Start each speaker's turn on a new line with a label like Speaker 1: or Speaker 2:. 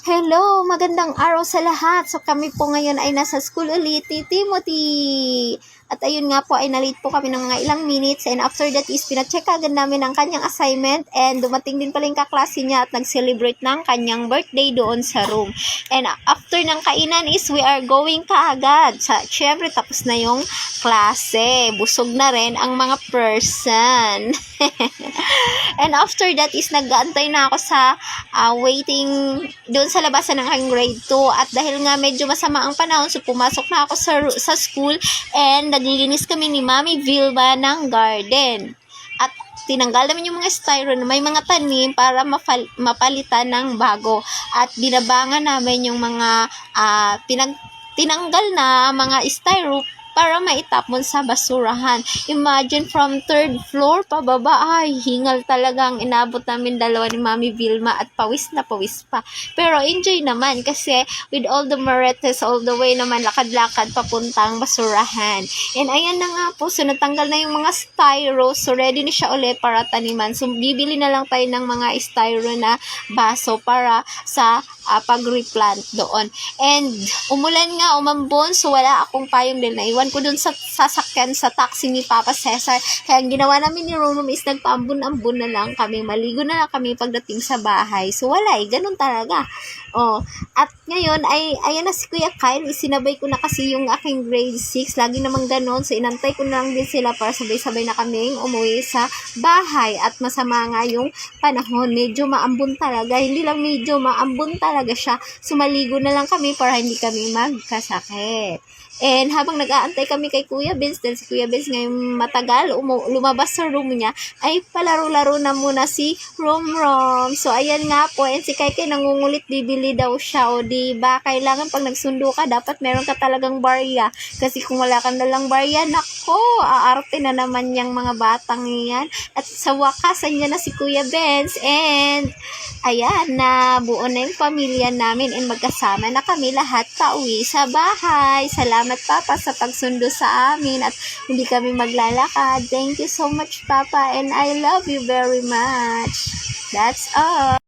Speaker 1: Hello, magandang araw sa lahat. So kami po ngayon ay nasa school ulit ni Timothy. At ayun nga po ay na-late po kami ng mga ilang minutes, and after that is pina-check agad namin ang kanyang assignment, and dumating din pala yung kaklase niya at nag-celebrate ng kanyang birthday doon sa room. And after ng kainan is we are going kaagad. Syempre tapos na yung klase. Busog na rin ang mga person. And after that is nag-aantay na ako sa waiting doon sa labasan ng aking grade 2. At dahil nga medyo masama ang panahon, so pumasok na ako sa school, and naglilinis kami ni Mami Vilma ng garden. At tinanggal namin yung mga styro na may mga tanim para mapalitan ng bago. At binabangan namin yung mga tinanggal na mga styro para maitapon sa basurahan. Imagine from 3rd floor pababa, ay hingal talaga ang inabot namin dalawa ni Mami Vilma, at pawis na pawis pa. Pero enjoy naman kasi with all the marites all the way naman, lakad-lakad papuntang basurahan. And ayan na nga po, so natanggal na yung mga styro, so ready na siya ulit para taniman. So bibili na lang tayo ng mga styro na baso para sa pag-replant doon. And umulan nga, umambon, so wala akong payong din, naiwan ko dun sa sasakyan sa taxi ni Papa Cesar. Kaya ang ginawa namin ni Ronom is nagpaambon-ambon na lang kami, maligo na lang kami pagdating sa bahay. So wala ganun talaga. At ngayon ay ayan na si Kuya Kyle, isinabay ko na kasi yung aking grade 6, lagi namang ganun, so inantay ko na lang din sila para sabay-sabay na kaming umuwi sa bahay. At masama nga yung panahon, medyo maambon talaga, hindi lang medyo maambon talaga siya, so maligo na lang kami para hindi kami magkasakit. And habang nag-aantay kami kay Kuya Vince, dahil si Kuya Vince ngayon matagal lumabas sa room niya, ay palaro-laro na muna si Rom. So ayan nga po, and si Kaikay nangungulit bibili daw siya, o diba? Kailangan pag nagsundo ka, dapat meron ka talagang barya. Kasi kung wala kang dalang barya, nako, aarte na naman yung mga batang yan. At sa wakas, andyan na si Kuya Vince, and ayan, na buo na yung pamilya namin, and magkasama na kami lahat pauwi sa bahay. Salamat Papa sa pagsundo sa amin at hindi kami maglalakad. Thank you so much Papa, and I love you very much. That's all.